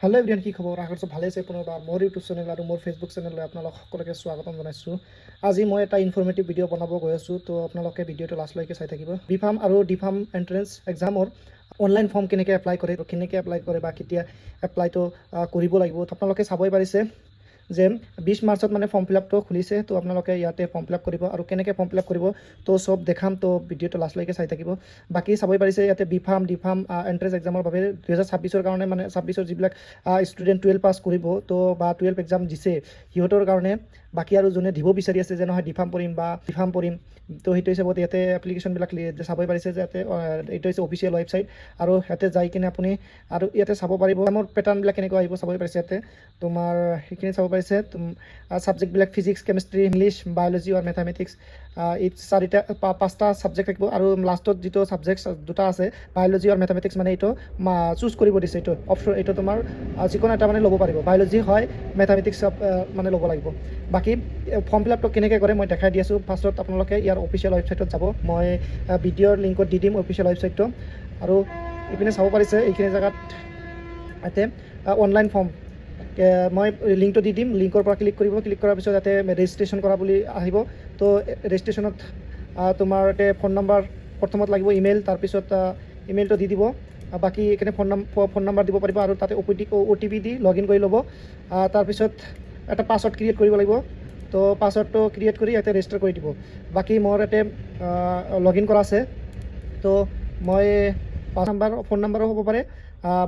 Hello' everyone, কি খবৰ? আশা কৰিছোঁ ভালে আছে। পুনৰবাৰ মোৰ ইউটিউব চেনেল আৰু মোৰ ফেচবুক চেনেললৈ আপোনালোক সকলোকে স্বাগতম জনাইছোঁ। আজি মই এটা ইনফৰ্মেটিভ ভিডিঅ' বনাব গৈ আছোঁ, তো আপোনালোকে ভিডিঅ'টো লাষ্টলৈকে চাই থাকিব। বি ফাৰ্ম আৰু ডি ফাৰ্ম এণ্ট্ৰেন্স এক্সামৰ অনলাইন ফৰ্ম কেনেকৈ এপ্লাই কৰে বা কেতিয়া এপ্লাইটো কৰিব লাগিব আপোনালোকে চাবই পাৰিছে যে 20 মাৰ্চত মানে ফৰ্ম ফিল আপটো খুলিছে। তো আপোনালোকে ইয়াতে ফৰ্ম ফিল আপ কৰিব আৰু কেনেকৈ ফৰ্ম ফিল আপ কৰিব তো চব দেখাম। তো ভিডিঅ'টো লাষ্টলৈকে চাই থাকিব। বাকী চাবই পাৰিছে ইয়াতে B pharm D pharm entrance এক্সামৰ বাবে 2026 কাৰণে মানে 26 যিবিলাক ষ্টুডেণ্ট 12 পাছ কৰিব তো বা 12 এক্সাম দিছে সিহঁতৰ কাৰণে বাকী আৰু যোনে দিব বিচাৰি আছে যে নহয় ডি ফাৰ্ম পঢ়িম বা বি ফাৰ্ম পঢ়িম, তো সেইটো হিচাপত ইয়াতে এপ্লিকেশ্যনবিলাক চাবই পাৰিছে যে ইয়াতে এইটো হৈছে অফিচিয়েল ৱেবছাইট আৰু ইয়াতে যাই কিনে আপুনি আৰু ইয়াতে চাব পাৰিব মোৰ পেটাৰ্ণবিলাক কেনেকুৱা আহিব চাবই পাৰিছে। ইয়াতে তোমাৰ সেইখিনি চাব পাৰিছে। ছাবজেক্টবিলাক ফিজিক্স, কেমেষ্ট্ৰি, ইংলিছ, বায়'লজি আৰু মেথামেটিক্স, এই পাঁচটা ছাবজেক্ট থাকিব আৰু লাষ্টত যিটো ছাবজেক্ট দুটা আছে বায়'লজি আৰু মেথামেটিক্স মানে এইটো চুজ কৰিব দিছে। এইটো অপশ্যন এইটো তোমাৰ যিকোনো এটা মানে ল'ব পাৰিব, বায়'লজি হয় মেথামেটিক্স মানে ল'ব লাগিব। বাকী ফৰ্ম ফিল আপটো কেনেকৈ কৰে মই দেখাই দি আছোঁ। ফাৰ্ষ্টত আপোনালোকে ইয়াৰ অফিচিয়েল ৱেবছাইটত যাব, মই ভিডিঅ'ৰ লিংকত দি দিম অফিচিয়েল ৱেবছাইটটো। আৰু ইপিনে চাব পাৰিছে এইখিনি জেগাত ইয়াতে অনলাইন ফৰ্ম মই লিংকটো দি দিম, লিংকৰ পৰা ক্লিক কৰাৰ পিছত ইয়াতে ৰেজিষ্ট্ৰেশ্যন কৰা বুলি আহিব। তো ৰেজিষ্ট্ৰেশ্যনত তোমাৰ ইয়াতে ফোন নম্বৰ প্ৰথমত লাগিব, ইমেইল, তাৰপিছত ইমেইলটো দি দিব। বাকী এইখিনি ফোন নম্বৰ দিব পাৰিব আৰু তাতে OTP দি লগ ইন কৰি ল'ব। তাৰপিছত এটা পাছৱৰ্ড ক্ৰিয়েট কৰিব লাগিব। তো পাছৱৰ্ডটো ক্ৰিয়েট কৰি ইয়াতে ৰেজিষ্টাৰ কৰি দিব। বাকী মোৰ ইয়াতে লগ ইন কৰা আছে, তো মই ফোন নম্বৰো হ'ব পাৰে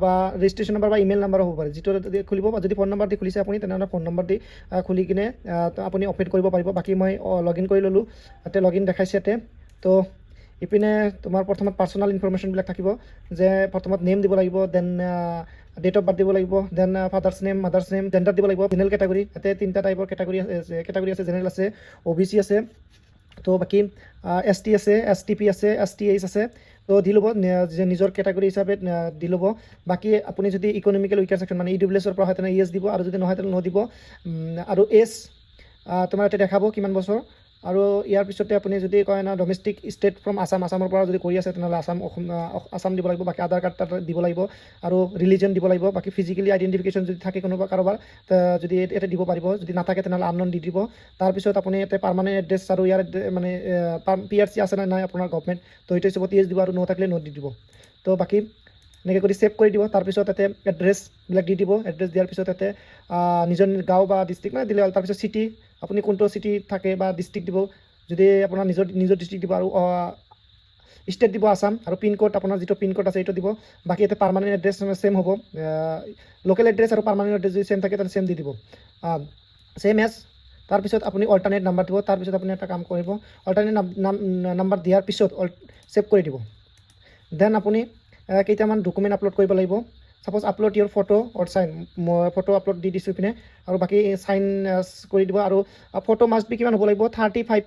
বা ৰেজিষ্ট্ৰেশ্যন নম্বৰ বা ইমেইল নাম্বাৰো হ'ব পাৰে। যিটো খুলিব যদি ফোন নম্বৰ দি খুলিছে আপুনি তেনেহ'লে ফোন নম্বৰ দি খুলি কিনে আপুনি অপাৰেট কৰিব পাৰিব। বাকী মই লগ ইন কৰি ল'লোঁ, ইয়াতে লগ ইন দেখাইছে ইয়াতে। তো ইপিনে তোমাৰ প্ৰথমত পাৰ্চনেল ইনফৰমেশ্যনবিলাক থাকিব, যে প্ৰথমত নেম দিব লাগিব, দেন ডেট অফ বাৰ্থ দিব লাগিব, then father's name, mother's name, gender দিব লাগিব, জেনেৰেল কেটাগৰী। ইয়াতে 3টা টাইপৰ কেটাগৰী আছে, জেনেৰেল আছে, OBC আছে, তো বাকী ST আছে, STP আছে, STH আছে। তো দি ল'ব নিজৰ কেটাগৰী হিচাপে দি ল'ব। বাকী আপুনি যদি ইকনমিকেল উইকাৰ ছেকশ্যন মানে EWS পৰা হয় তেনেহ'লে ইয়েছ দিব, আৰু যদি নহয় তেনেহ'লে ন দিব। আৰু এজ তোমাৰ ইয়াতে দেখাব কিমান বছৰ। আৰু ইয়াৰ পিছতে আপুনি যদি কয় না ডমেষ্টিক ষ্টেট ফ্ৰম আছামৰ পৰা যদি কৰি আছে তেনেহ'লে আছাম দিব লাগিব। বাকী আধাৰ কাৰ্ড তাত দিব লাগিব আৰু ৰিলিজন দিব লাগিব। বাকী ফিজিকেলি আইডেণ্টিফিকেশ্যন যদি থাকে কোনোবা কাৰোবাৰ যদি ইয়াতে দিব পাৰিব, যদি নাথাকে তেনেহ'লে আনন'ন দি দিব। তাৰপিছত আপুনি ইয়াতে পাৰ্মানেণ্ট এড্ৰেছ আৰু ইয়াৰ মানে PRC আছে নে নাই আপোনাৰ গভমেণ্ট, তো সেইটো হিচাপত ইয়েছ দিব আৰু ন থাকিলে ন দি দিব। তো বাকী এনেকৈ কৰি ছেভ কৰি দিব। তাৰপিছত তাতে এড্ৰেছবিলাক দি দিব। এড্ৰেছ দিয়াৰ পিছত তাতে নিজৰ গাঁও বা ডিষ্ট্ৰিক্ট মানে দিলে হ'ল। তাৰপিছত চিটি আপুনি কোনটো চিটি থাকে বা ডিষ্ট্ৰিক্ট দিব, যদি আপোনাৰ নিজৰ ডিষ্ট্ৰিক্ট দিব, আৰু ষ্টেট দিব আছাম, আৰু পিনক'ড আপোনাৰ যিটো পিনক'ড আছে সেইটো দিব। বাকী ইয়াতে পাৰ্মানেণ্ট এড্ৰেছ ছেম হ'ব, লোকেল এড্ৰেছ আৰু পাৰ্মানেণ্ট এড্ৰেছ যদি ছেম থাকে তাতে ছেম দি দিব, ছেম এজ। তাৰপিছত আপুনি অল্টাৰনেট নাম্বাৰ দিব। তাৰপিছত আপুনি এটা কাম কৰিব, অল্টাৰনেট নাম্বাৰ দিয়াৰ পিছত ছেভ কৰি দিব। দেন আপুনি কেইটামান ডকুমেণ্ট আপলোড কৰিব লাগিব। ছাপ'জ আপলোড ইয়ৰ ফটো অৰ চাইন, মই ফটো আপলোড দি দিছোঁ পিনে, আৰু বাকী চাইন কৰি দিব। আৰু ফটো মাষ্ট বি কিমান হ'ব লাগিব, 35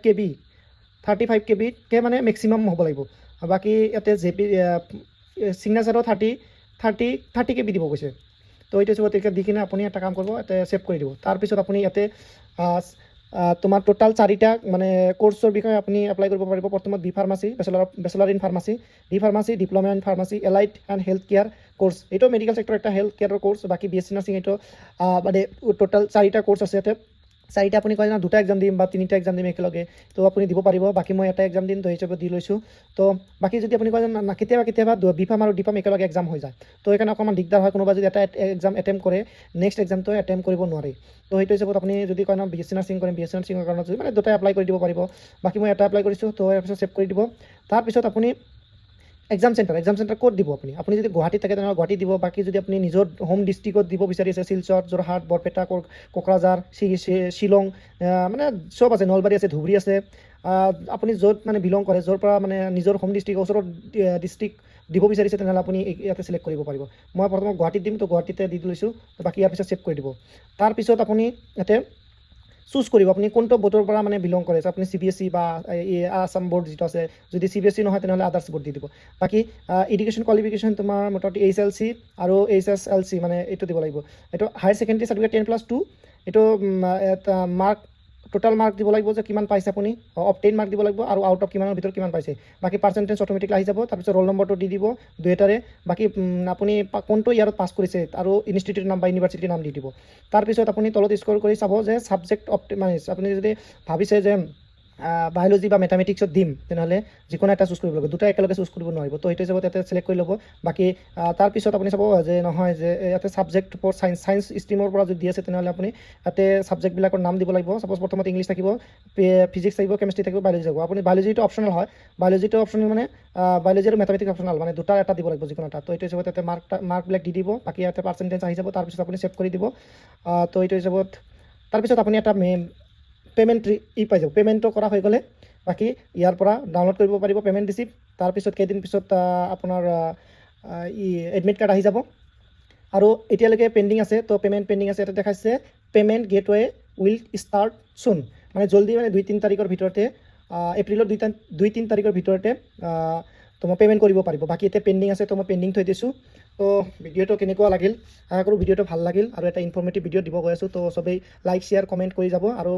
KB মানে মেক্সিমাম হ'ব লাগিব। বাকী ইয়াতে JP ছিগনেচাৰো 30 KB দিব কৈছে। তো এইটো চবত এতিয়া দি কিনে আপুনি এটা কাম কৰিব, ইয়াতে ছেভ কৰি দিব। তাৰপিছত আপুনি ইয়াতে তোমাৰ টোটাল 4টা মানে কোৰ্চৰ বিষয়ে আপুনি এপ্লাই কৰিব পাৰিব। প্ৰথমত B pharmacy, bachelor in pharmacy, D pharmacy, diploma in pharmacy, allied and health care course. এইটো মেডিকেল ছেক্টৰ এটা হেল্থ কেয়াৰৰ কোৰ্চ। বাকী BSc নাৰ্ছিং এইটো মানে টোটাল 4টা কোৰ্চ আছে ইয়াতে। 4টা আপুনি কয় না 2টা এক্সাম দিম বা 3টা এক্সাম দিম একেলগে, তো আপুনি দিব পাৰিব। বাকী মই এটা এক্সাম দিম, তো হিচাপে দি লৈছোঁ। তো বাকী যদি আপুনি কয় না কেতিয়াবা বি ফাৰ্ম আৰু ডি ফাৰ্ম একেলগে এক্সাম হৈ যায়, তো সেইকাৰণে অকণমান দিগদাৰ হয়। কোনোবা যদি এটা এক্সাম এটেম্প কৰে নেক্সট এক্সামটো এটেম্প কৰিব নোৱাৰি। তো সেইটো হিচাপত আপুনি যদি কয় না BSc নাৰ্ছিং কৰিম, BSc নাৰ্ছিঙৰ কাৰণে যদি মানে দুটাই এপ্লাই কৰি দিব পাৰিব। বাকী মই এটা এপ্লাই কৰিছোঁ, তো ইয়াৰ পিছত ছেভ কৰি দিব। তাৰপিছত আপুনি এক্সাম চেণ্টাৰ ক'ত দিব, আপুনি যদি গুৱাহাটীত থাকে তেনেহ'লে গুৱাহাটীত দিব। বাকী যদি আপুনি নিজৰ হোম ডিষ্ট্ৰিক্টত দিব বিচাৰি আছে, শিলচৰ, যোৰহাট, বৰপেটা, কোকৰাঝাৰ, শ্বিলং, মানে চব আছে, নলবাৰী আছে, ধুবুৰী আছে, আপুনি য'ত মানে বিলং কৰে, য'ৰ পৰা মানে নিজৰ হোম ডিষ্ট্ৰিক্ট ওচৰত ডিষ্ট্ৰিক্ট দিব বিচাৰিছে তেনেহ'লে আপুনি ইয়াতে ছিলেক্ট কৰিব পাৰিব। মই প্ৰথমে গুৱাহাটীত দিম, তো গুৱাহাটীতে দি লৈছোঁ। বাকী ইয়াৰ পিছত ছেভ কৰি দিব। তাৰপিছত আপুনি ইয়াতে চুজ কৰিব আপুনি কোনটো বৰ্ডৰ পৰা মানে বিলং কৰে। আপুনি CBSE বা আছাম বৰ্ড যিটো আছে, যদি CBSE নহয় তেনেহ'লে আদাৰ্ছ বৰ্ড দি দিব। বাকী এডুকেশ্যন কোৱালিফিকেশ্যন তোমাৰ মোটামুটি HLC আৰু HSLC মানে এইটো দিব লাগিব। এইটো হায়াৰ ছেকেণ্ডেৰী চাৰ্টিফিকেট 10+2, এইটো মাৰ্ক টোটাল মাৰ্ক দিব লাগিব যে কিমান পাইছে আপুনি, অফ 10 মাৰ্ক দিব লাগিব আৰু আউট অফ কিমানৰ ভিতৰত কিমান পাইছে। বাকী পাৰ্চেণ্টেজ অট'মেটিকলি আহি যাব। তাৰপিছত ৰোল নম্বৰটো দি দিব দুয়োটাৰে। বাকী আপুনি কোনটো ইয়াৰত পাছ কৰিছে আৰু ইনষ্টিটিউটৰ নাম বা ইউনিভাৰ্চিটিৰ নাম দি দিব। তাৰপিছত আপুনি তলত স্ক্ৰল কৰি চাব যে ছাবজেক্ট অফ মানে আপুনি যদি ভাবিছে যে বায়'লজি বা মেথামেটিক্সত দিম, তেনেহ'লে যিকোনো এটা চুজ কৰিব লাগিব, দুটা একেলগে চুজ কৰিব নোৱাৰিব। তো সেইটো হিচাপত ইয়াতে ছিলেক্ট কৰি ল'ব। বাকী তাৰপিছত আপুনি চাব যে নহয় যে ইয়াতে ছাবজেক্ট ফৰ ছায়েন্স ষ্ট্ৰীমৰ পৰা যদি দি আছে, তেনেহ'লে আপুনি ইয়াতে ছাবজেক্টবিলাকৰ নাম দিব লাগিব। ছাপ'জ প্ৰথমতে ইংলিছ থাকিব, ফিজিক্স থাকিব, কেমেষ্ট্ৰি থাকিব, বায়'লজি থাকিব। আপুনি বায়'লজিটো অপশ্যনেল হয়, বায়'লজিটো অপশ্যনেল মানে বায়'লজি আৰু মেথামেটিক্স অপশ্যনেল, মানে দুটা এটা দিব লাগিব যিকোনো এটা। তো এইটো হিচাপত ইয়াতে মাৰ্কবিলাক দি দিব। বাকী ইয়াতে পাৰ্চেণ্টেজ আহি যাব। তাৰপিছত আপুনি ছেভ কৰি দিব। তো এইটো হিচাপত তাৰপিছত আপুনি এটা পে'মেণ্ট পাই যাব। পে'মেণ্টটো কৰা হৈ গ'লে বাকী ইয়াৰ পৰা ডাউনলোড কৰিব পাৰিব পে'মেণ্ট ৰিচিপ্ট। তাৰপিছত কেইদিন পিছত আপোনাৰ এডমিট কাৰ্ড আহি যাব। আৰু এতিয়ালৈকে পেণ্ডিং আছে, তো পে'মেণ্ট পেণ্ডিং আছে। এটা দেখাইছে পে'মেণ্ট গেটৱে উইল ষ্টাৰ্ট চুন, মানে জল্দি, মানে 2-3 তাৰিখৰ ভিতৰতে, এপ্ৰিলৰ 2-3 তাৰিখৰ ভিতৰতে তো মই পে'মেণ্ট কৰিব পাৰিব। বাকী এতিয়া পেণ্ডিং আছে, তো মই পেণ্ডিং থৈ দিছোঁ। তো ভিডিঅ'টো কেনেকুৱা লাগিল, আশা কৰোঁ ভিডিঅ'টো ভাল লাগিল আৰু এটা ইনফৰ্মেটিভ ভিডিঅ' দিব গৈ আছোঁ। তো চবেই লাইক শ্বেয়াৰ কমেণ্ট কৰি যাব আৰু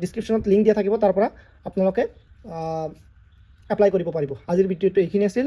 ডিছক্ৰিপশ্যনত লিংক দিয়া থাকিব, তাৰ পৰা আপোনালোকে এপ্লাই কৰিব পাৰিব। আজিৰ ভিডিঅ'টো এইখিনি আছিল।